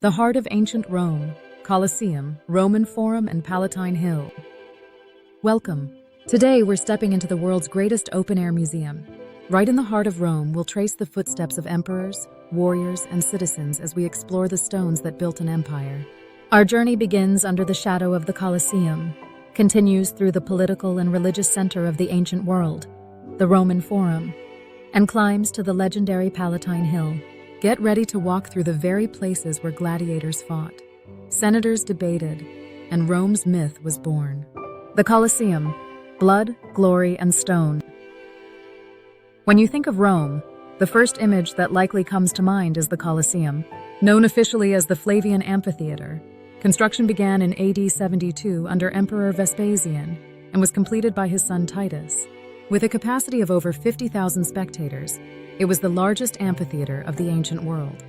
The heart of ancient Rome, Colosseum, Roman Forum, and Palatine Hill. Welcome. Today we're stepping into the world's greatest open-air museum. Right in the heart of Rome, we'll trace the footsteps of emperors, warriors, and citizens as we explore the stones that built an empire. Our journey begins under the shadow of the Colosseum, continues through the political and religious center of the ancient world, the Roman Forum, and climbs to the legendary Palatine Hill. Get ready to walk through the very places where gladiators fought, senators debated, and Rome's myth was born. The Colosseum, blood, glory, and stone. When you think of Rome, the first image that likely comes to mind is the Colosseum, known officially as the Flavian Amphitheater. Construction began in AD 72 under Emperor Vespasian and was completed by his son Titus. With a capacity of over 50,000 spectators, it was the largest amphitheater of the ancient world.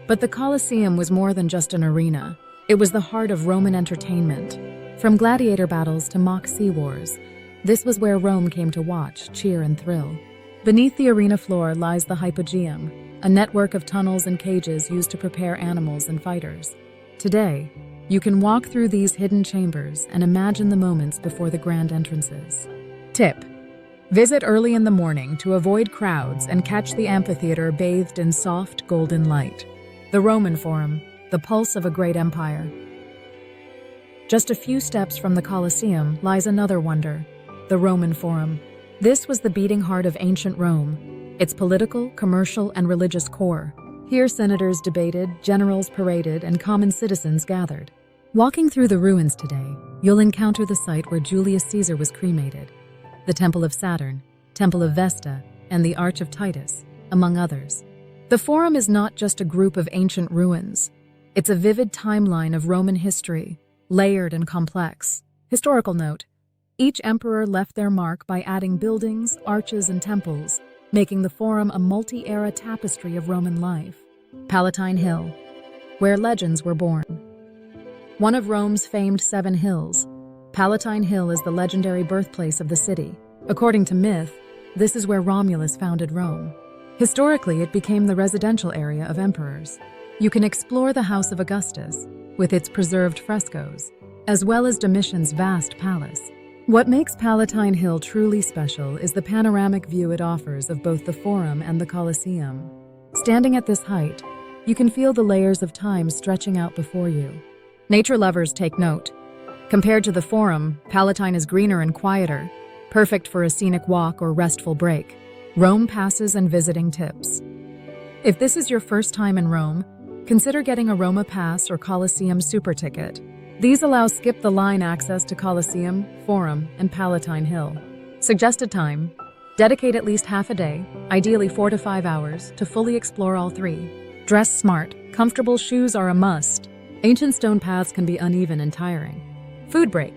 But the Colosseum was more than just an arena. It was the heart of Roman entertainment. From gladiator battles to mock sea wars, this was where Rome came to watch, cheer, and thrill. Beneath the arena floor lies the Hypogeum, a network of tunnels and cages used to prepare animals and fighters. Today, you can walk through these hidden chambers and imagine the moments before the grand entrances. Tip: visit early in the morning to avoid crowds and catch the amphitheater bathed in soft, golden light. The Roman Forum, the pulse of a great empire. Just a few steps from the Colosseum lies another wonder, the Roman Forum. This was the beating heart of ancient Rome, its political, commercial, and religious core. Here senators debated, generals paraded, and common citizens gathered. Walking through the ruins today, you'll encounter the site where Julius Caesar was cremated, the Temple of Saturn, Temple of Vesta, and the Arch of Titus, among others. The Forum is not just a group of ancient ruins. It's a vivid timeline of Roman history, layered and complex. Historical note: each emperor left their mark by adding buildings, arches, and temples, making the Forum a multi-era tapestry of Roman life. Palatine Hill, where legends were born. One of Rome's famed 7 hills, Palatine Hill is the legendary birthplace of the city. According to myth, this is where Romulus founded Rome. Historically, it became the residential area of emperors. You can explore the House of Augustus, with its preserved frescoes, as well as Domitian's vast palace. What makes Palatine Hill truly special is the panoramic view it offers of both the Forum and the Colosseum. Standing at this height, you can feel the layers of time stretching out before you. Nature lovers take note. Compared to the Forum, Palatine is greener and quieter, perfect for a scenic walk or restful break. Rome passes and visiting tips. If this is your first time in Rome, consider getting a Roma Pass or Colosseum Super Ticket. These allow skip-the-line access to Colosseum, Forum, and Palatine Hill. Suggested time: dedicate at least half a day, ideally 4 to 5 hours, to fully explore all 3. Dress smart. Comfortable shoes are a must. Ancient stone paths can be uneven and tiring. Food break.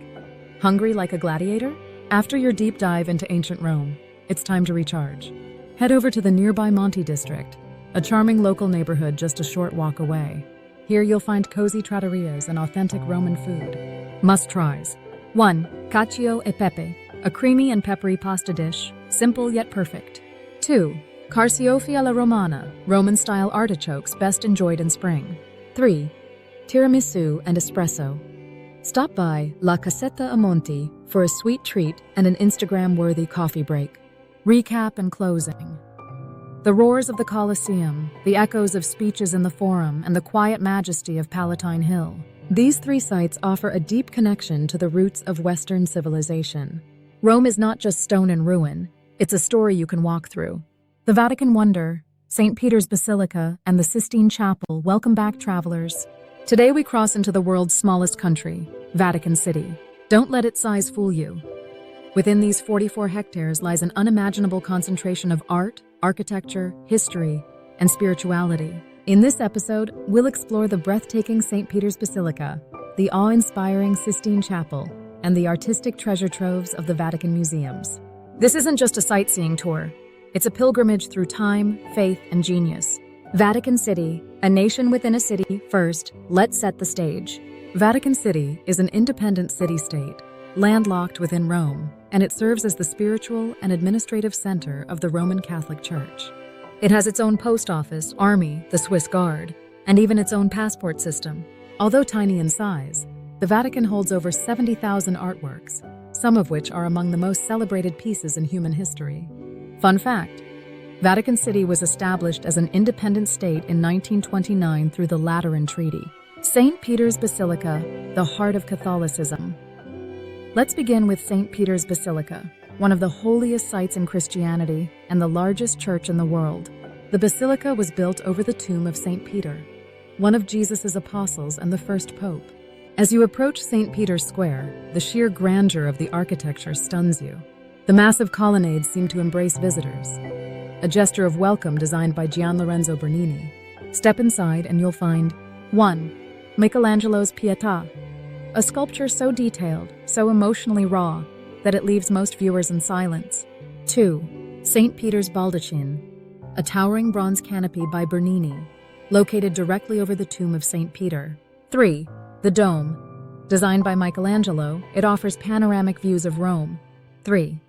Hungry like a gladiator? After your deep dive into ancient Rome, it's time to recharge. Head over to the nearby Monte district, a charming local neighborhood just a short walk away. Here you'll find cozy trattorias and authentic Roman food. Must-tries. 1. Cacio e pepe, a creamy and peppery pasta dish, simple yet perfect. 2. Carciofi alla romana, Roman-style artichokes best enjoyed in spring. 3. Tiramisu and espresso. Stop by La Casetta a Monti for a sweet treat and an Instagram-worthy coffee break. Recap and closing. The roars of the Colosseum, the echoes of speeches in the Forum, and the quiet majesty of Palatine Hill. These 3 sites offer a deep connection to the roots of Western civilization. Rome is not just stone and ruin, it's a story you can walk through. The Vatican Wonder, St. Peter's Basilica, and the Sistine Chapel welcome back travelers. Today we cross into the world's smallest country, Vatican City. Don't let its size fool you. Within these 44 hectares lies an unimaginable concentration of art, architecture, history, and spirituality. In this episode, we'll explore the breathtaking St. Peter's Basilica, the awe-inspiring Sistine Chapel, and the artistic treasure troves of the Vatican museums. This isn't just a sightseeing tour. It's a pilgrimage through time, faith, and genius. Vatican City, a nation within a city. First, let's set the stage. Vatican City is an independent city-state, landlocked within Rome, and it serves as the spiritual and administrative center of the Roman Catholic Church. It has its own post office, army, the Swiss Guard, and even its own passport system. Although tiny in size, the Vatican holds over 70,000 artworks, some of which are among the most celebrated pieces in human history. Fun fact: Vatican City was established as an independent state in 1929 through the Lateran Treaty. St. Peter's Basilica, the heart of Catholicism. Let's begin with St. Peter's Basilica, one of the holiest sites in Christianity and the largest church in the world. The basilica was built over the tomb of St. Peter, one of Jesus' apostles and the first pope. As you approach St. Peter's Square, the sheer grandeur of the architecture stuns you. The massive colonnades seem to embrace visitors, a gesture of welcome designed by Gianlorenzo Bernini. Step inside and you'll find 1. Michelangelo's Pietà, a sculpture so detailed, so emotionally raw, that it leaves most viewers in silence. 2. St. Peter's Baldachin, a towering bronze canopy by Bernini, located directly over the tomb of St. Peter. 3. The Dome. Designed by Michelangelo, it offers panoramic views of Rome. 3.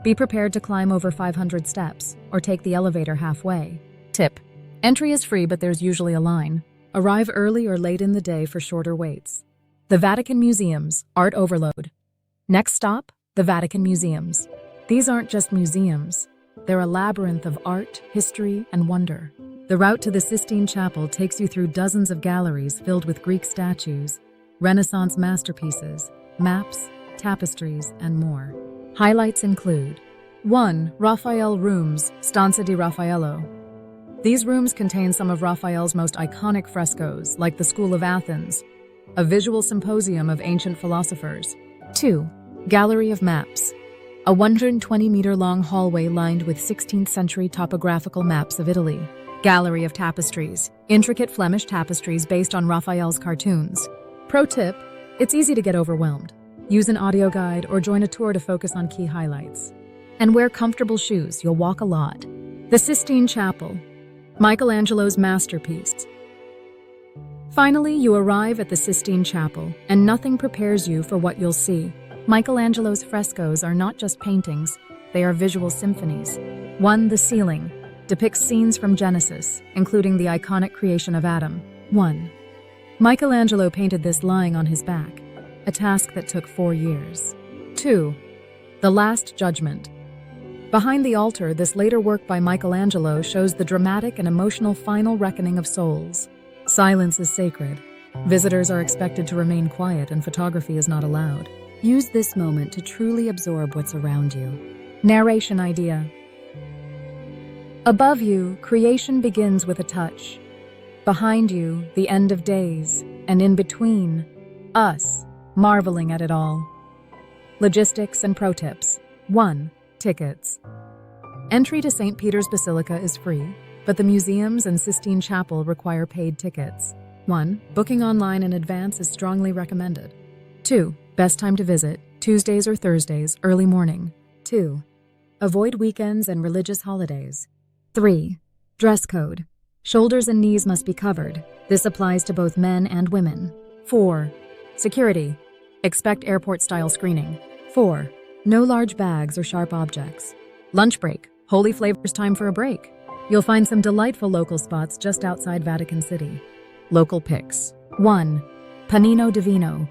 Be prepared to climb over 500 steps, or take the elevator halfway. Tip: entry is free, but there's usually a line. Arrive early or late in the day for shorter waits. The Vatican Museums, Art Overload. Next stop, the Vatican Museums. These aren't just museums. They're a labyrinth of art, history, and wonder. The route to the Sistine Chapel takes you through dozens of galleries filled with Greek statues, Renaissance masterpieces, maps, tapestries, and more. Highlights include 1. Raphael Rooms, Stanza di Raffaello. These rooms contain some of Raphael's most iconic frescoes, like the School of Athens, a visual symposium of ancient philosophers. 2. Gallery of Maps, a 120-meter-long hallway lined with 16th-century topographical maps of Italy. Gallery of Tapestries, intricate Flemish tapestries based on Raphael's cartoons. Pro tip: it's easy to get overwhelmed. Use an audio guide or join a tour to focus on key highlights. And wear comfortable shoes, you'll walk a lot. The Sistine Chapel, Michelangelo's masterpiece. Finally, you arrive at the Sistine Chapel, and nothing prepares you for what you'll see. Michelangelo's frescoes are not just paintings, they are visual symphonies. 1. The Ceiling depicts scenes from Genesis, including the iconic creation of Adam. 1. Michelangelo painted this lying on his back, a task that took 4 years. 2. The Last Judgment. Behind the altar, this later work by Michelangelo shows the dramatic and emotional final reckoning of souls. Silence is sacred. Visitors are expected to remain quiet and photography is not allowed. Use this moment to truly absorb what's around you. Narration idea. Above you, creation begins with a touch. Behind you, the end of days, and in between, us, marveling at it all. Logistics and pro tips. 1. Tickets. Entry to St. Peter's Basilica is free, but the museums and Sistine Chapel require paid tickets. 1. Booking online in advance is strongly recommended. 2. Best time to visit, Tuesdays or Thursdays, early morning. 2. Avoid weekends and religious holidays. 3. Dress code. Shoulders and knees must be covered. This applies to both men and women. 4. Security. Expect airport-style screening. 4. No large bags or sharp objects. Lunch break. Holy flavors time for a break. You'll find some delightful local spots just outside Vatican City. Local picks. 1. Panino Divino,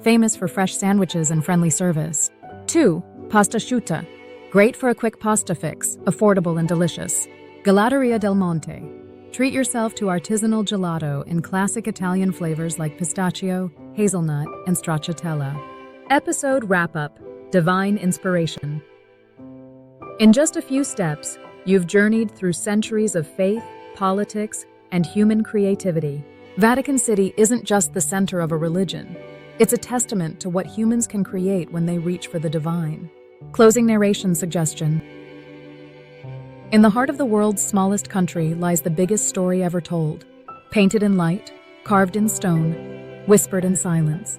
famous for fresh sandwiches and friendly service. 2. Pasta Asciutta, great for a quick pasta fix, affordable and delicious. Gelateria del Monte. Treat yourself to artisanal gelato in classic Italian flavors like pistachio, hazelnut, and stracciatella. Episode wrap-up. Divine inspiration. In just a few steps, you've journeyed through centuries of faith, politics, and human creativity. Vatican City isn't just the center of a religion. It's a testament to what humans can create when they reach for the divine. Closing narration suggestion. In the heart of the world's smallest country lies the biggest story ever told. Painted in light, carved in stone, whispered in silence.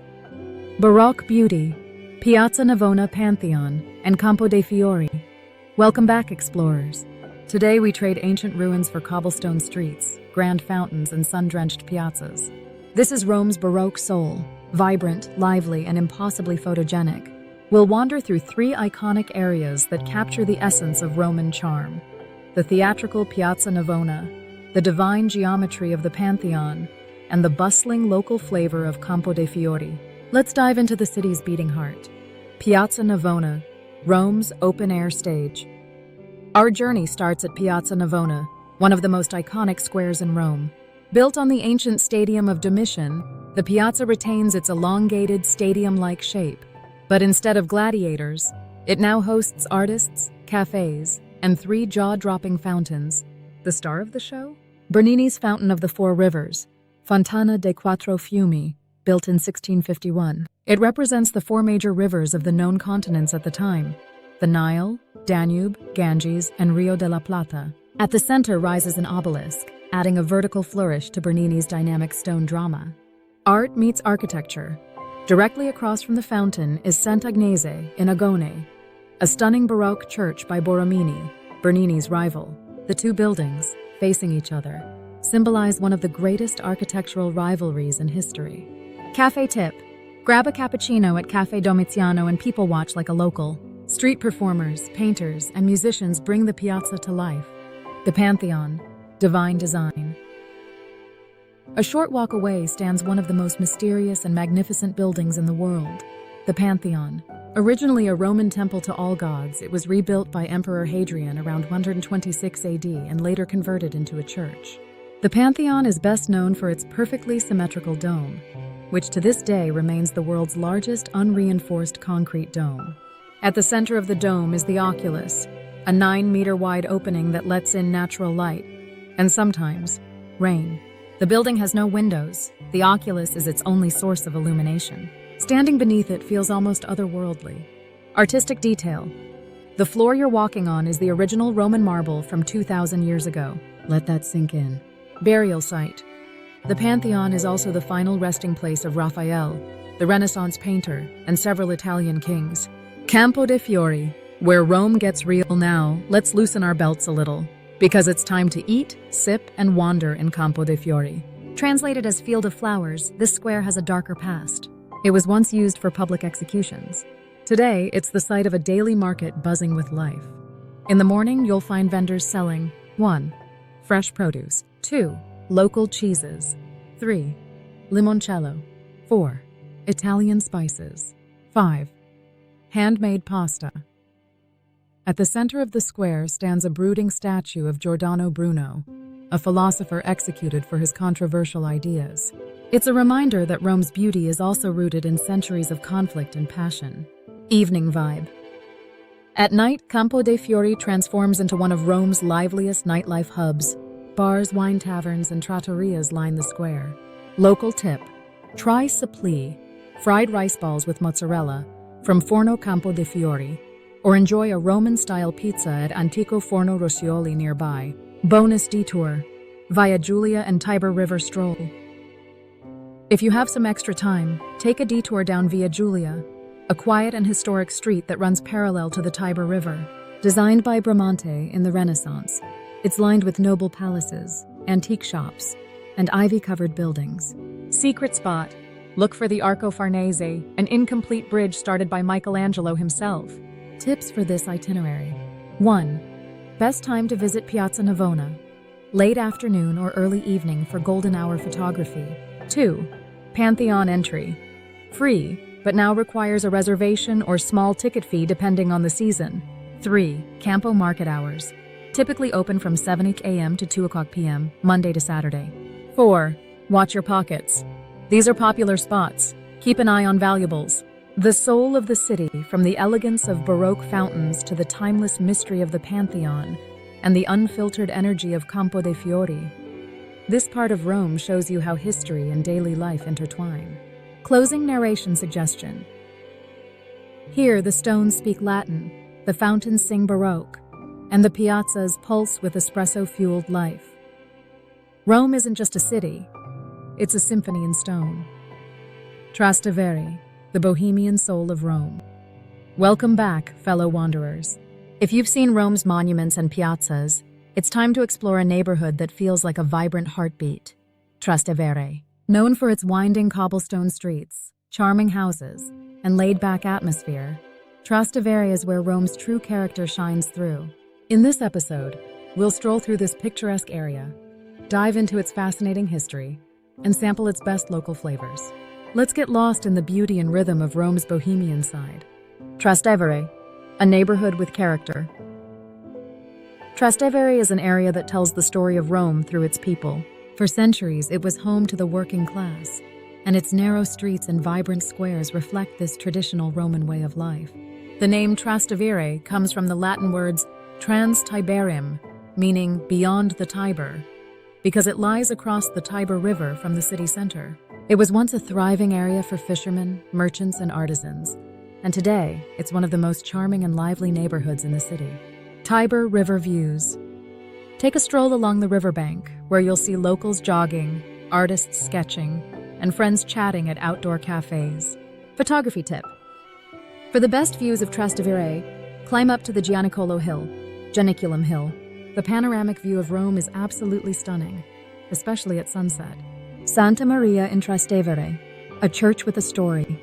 Baroque beauty, Piazza Navona Pantheon, and Campo dei Fiori. Welcome back, explorers. Today we trade ancient ruins for cobblestone streets, grand fountains, and sun-drenched piazzas. This is Rome's Baroque soul, vibrant, lively, and impossibly photogenic. We'll wander through 3 iconic areas that capture the essence of Roman charm. The theatrical Piazza Navona, the divine geometry of the Pantheon, and the bustling local flavor of Campo dei Fiori. Let's dive into the city's beating heart. Piazza Navona, Rome's open-air stage. Our journey starts at Piazza Navona, one of the most iconic squares in Rome. Built on the ancient Stadium of Domitian, the piazza retains its elongated, stadium-like shape. But instead of gladiators, it now hosts artists, cafes, and 3 jaw-dropping fountains. The star of the show? Bernini's Fountain of the Four Rivers, Fontana dei Quattro Fiumi, built in 1651. It represents the 4 major rivers of the known continents at the time: the Nile, Danube, Ganges, and Rio de la Plata. At the center rises an obelisk, adding a vertical flourish to Bernini's dynamic stone drama. Art meets architecture. Directly across from the fountain is Sant'Agnese in Agone, a stunning Baroque church by Borromini, Bernini's rival. The 2 buildings, facing each other, symbolize one of the greatest architectural rivalries in history. Cafe tip: grab a cappuccino at Cafe Domiziano and people watch like a local. Street performers, painters, and musicians bring the piazza to life. The Pantheon, divine design. A short walk away stands one of the most mysterious and magnificent buildings in the world, the Pantheon. Originally a Roman temple to all gods, it was rebuilt by Emperor Hadrian around 126 AD and later converted into a church. The Pantheon is best known for its perfectly symmetrical dome, which to this day remains the world's largest unreinforced concrete dome. At the center of the dome is the oculus, a 9-meter-wide opening that lets in natural light, and sometimes rain. The building has no windows. The oculus is its only source of illumination. Standing beneath it feels almost otherworldly. Artistic detail. The floor you're walking on is the original Roman marble from 2,000 years ago. Let that sink in. Burial site. The Pantheon is also the final resting place of Raphael, the Renaissance painter, and several Italian kings. Campo dei Fiori, where Rome gets real now. Let's loosen our belts a little, because it's time to eat, sip, and wander in Campo dei Fiori. Translated as Field of Flowers, this square has a darker past. It was once used for public executions. Today, it's the site of a daily market buzzing with life. In the morning, you'll find vendors selling 1. Fresh produce. 2. Local cheeses. 3. Limoncello. 4. Italian spices. 5. Handmade pasta. At the center of the square stands a brooding statue of Giordano Bruno, a philosopher executed for his controversial ideas. It's a reminder that Rome's beauty is also rooted in centuries of conflict and passion. Evening vibe. At night, Campo dei Fiori transforms into one of Rome's liveliest nightlife hubs. Bars, wine taverns, and trattorias line the square. Local tip: try supplì, fried rice balls with mozzarella, from Forno Campo dei Fiori, or enjoy a Roman-style pizza at Antico Forno Roscioli nearby. Bonus detour: Via Giulia and Tiber River stroll. If you have some extra time, take a detour down Via Giulia, a quiet and historic street that runs parallel to the Tiber River. Designed by Bramante in the Renaissance, it's lined with noble palaces, antique shops, and ivy-covered buildings. Secret spot: look for the Arco Farnese, an incomplete bridge started by Michelangelo himself. Tips for this itinerary: 1. Best time to visit Piazza Navona: late afternoon or early evening for golden hour photography. 2. Pantheon entry: free, but now requires a reservation or small ticket fee depending on the season. 3. Campo market hours: typically open from 7 a.m. to 2 p.m., Monday to Saturday. 4. Watch your pockets. These are popular spots. Keep an eye on valuables. The soul of the city, from the elegance of Baroque fountains to the timeless mystery of the Pantheon and the unfiltered energy of Campo dei Fiori. This part of Rome shows you how history and daily life intertwine. Closing narration suggestion: here the stones speak Latin, the fountains sing Baroque, and the piazzas pulse with espresso-fueled life. Rome isn't just a city, it's a symphony in stone. Trastevere, the bohemian soul of Rome. Welcome back, fellow wanderers. If you've seen Rome's monuments and piazzas, it's time to explore a neighborhood that feels like a vibrant heartbeat. Trastevere. Known for its winding cobblestone streets, charming houses, and laid-back atmosphere, Trastevere is where Rome's true character shines through. In this episode, we'll stroll through this picturesque area, dive into its fascinating history, and sample its best local flavors. Let's get lost in the beauty and rhythm of Rome's bohemian side. Trastevere, a neighborhood with character. Trastevere is an area that tells the story of Rome through its people. For centuries, it was home to the working class, and its narrow streets and vibrant squares reflect this traditional Roman way of life. The name Trastevere comes from the Latin words trans Tiberem, meaning beyond the Tiber, because it lies across the Tiber River from the city center. It was once a thriving area for fishermen, merchants, and artisans, and today it's one of the most charming and lively neighborhoods in the city. Tiber River views. Take a stroll along the riverbank, where you'll see locals jogging, artists sketching, and friends chatting at outdoor cafes. Photography tip. For the best views of Trastevere, climb up to the Gianiculum Hill. The panoramic view of Rome is absolutely stunning, especially at sunset. Santa Maria in Trastevere, a church with a story.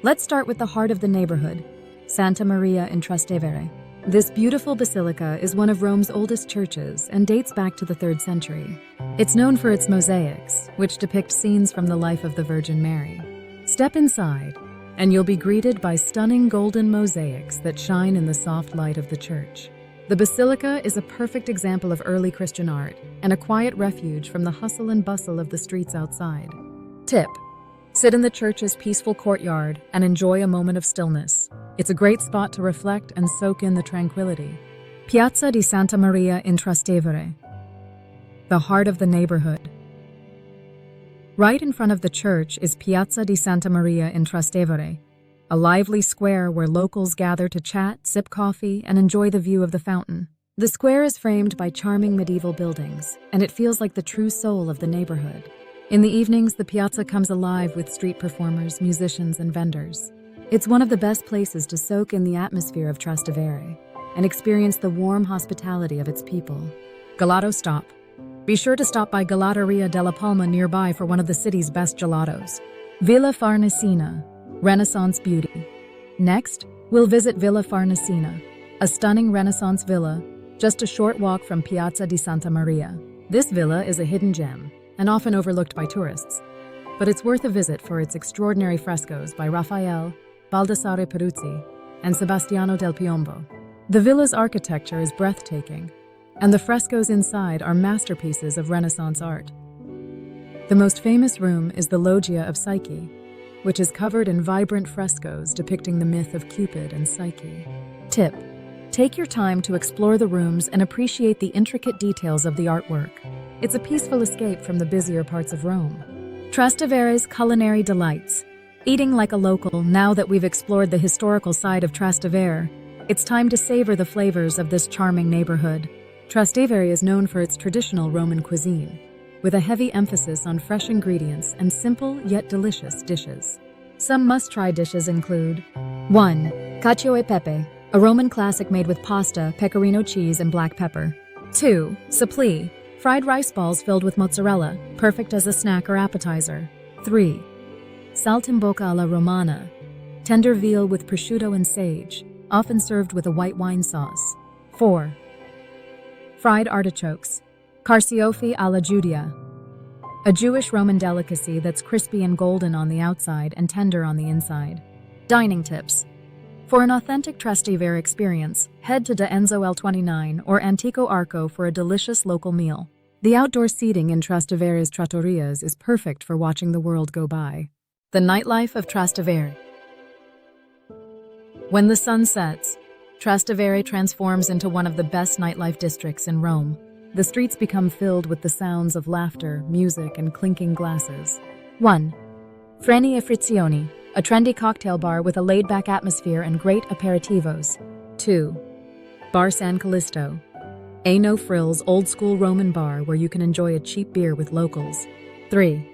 Let's start with the heart of the neighborhood, Santa Maria in Trastevere. This beautiful basilica is one of Rome's oldest churches and dates back to the 3rd century. It's known for its mosaics, which depict scenes from the life of the Virgin Mary. Step inside, and you'll be greeted by stunning golden mosaics that shine in the soft light of the church. The basilica is a perfect example of early Christian art and a quiet refuge from the hustle and bustle of the streets outside. Tip: sit in the church's peaceful courtyard and enjoy a moment of stillness. It's a great spot to reflect and soak in the tranquility. Piazza di Santa Maria in Trastevere, the heart of the neighborhood. Right in front of the church is Piazza di Santa Maria in Trastevere, a lively square where locals gather to chat, sip coffee, and enjoy the view of the fountain. The square is framed by charming medieval buildings, and it feels like the true soul of the neighborhood. In the evenings, the piazza comes alive with street performers, musicians, and vendors. It's one of the best places to soak in the atmosphere of Trastevere and experience the warm hospitality of its people. Gelato stop. Be sure to stop by Gelateria della Palma nearby for one of the city's best gelatos. Villa Farnesina, Renaissance beauty. Next, we'll visit Villa Farnesina, a stunning Renaissance villa just a short walk from Piazza di Santa Maria. This villa is a hidden gem and often overlooked by tourists, but it's worth a visit for its extraordinary frescoes by Raphael, Baldassare Peruzzi, and Sebastiano del Piombo. The villa's architecture is breathtaking, and the frescoes inside are masterpieces of Renaissance art. The most famous room is the Loggia of Psyche, which is covered in vibrant frescoes depicting the myth of Cupid and Psyche. Tip: take your time to explore the rooms and appreciate the intricate details of the artwork. It's a peaceful escape from the busier parts of Rome. Trastevere's culinary delights. Eating like a local, now that we've explored the historical side of Trastevere, it's time to savor the flavors of this charming neighborhood. Trastevere is known for its traditional Roman cuisine, with a heavy emphasis on fresh ingredients and simple yet delicious dishes. Some must-try dishes include 1. Cacio e pepe, a Roman classic made with pasta, pecorino cheese, and black pepper. 2. Supplì, fried rice balls filled with mozzarella, perfect as a snack or appetizer. 3. Saltimbocca alla Romana, tender veal with prosciutto and sage, often served with a white wine sauce. 4. Fried artichokes, carciofi alla Giudia, a Jewish Roman delicacy that's crispy and golden on the outside and tender on the inside. Dining tips. For an authentic Trastevere experience, head to D'Enzo L29 or Antico Arco for a delicious local meal. The outdoor seating in Trastevere's trattorias is perfect for watching the world go by. The nightlife of Trastevere. When the sun sets, Trastevere transforms into one of the best nightlife districts in Rome. The streets become filled with the sounds of laughter, music, and clinking glasses. 1. Freni e Frizioni, a trendy cocktail bar with a laid-back atmosphere and great aperitivos. 2. Bar San Callisto, a no-frills, old-school Roman bar where you can enjoy a cheap beer with locals. 3.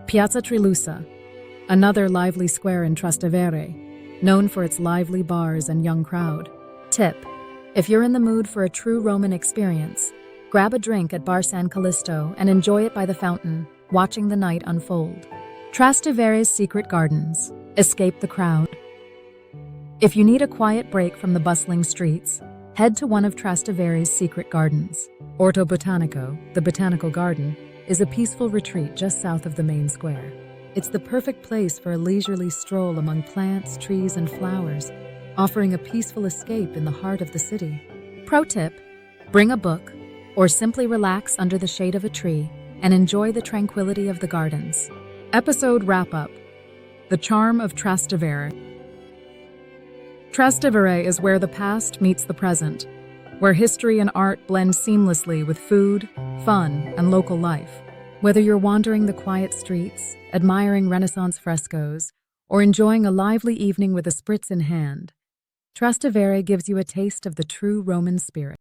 Piazza Trilussa, another lively square in Trastevere, known for its lively bars and young crowd. Tip: if you're in the mood for a true Roman experience, grab a drink at Bar San Callisto and enjoy it by the fountain, watching the night unfold. Trastevere's secret gardens. Escape the crowd. If you need a quiet break from the bustling streets, head to one of Trastevere's secret gardens. Orto Botanico, the botanical garden, is a peaceful retreat just south of the main square. It's the perfect place for a leisurely stroll among plants, trees, and flowers, offering a peaceful escape in the heart of the city. Pro tip: bring a book, or simply relax under the shade of a tree and enjoy the tranquility of the gardens. Episode wrap-up: the charm of Trastevere. Trastevere is where the past meets the present, where history and art blend seamlessly with food, fun, and local life. Whether you're wandering the quiet streets, admiring Renaissance frescoes, or enjoying a lively evening with a spritz in hand, Trastevere gives you a taste of the true Roman spirit.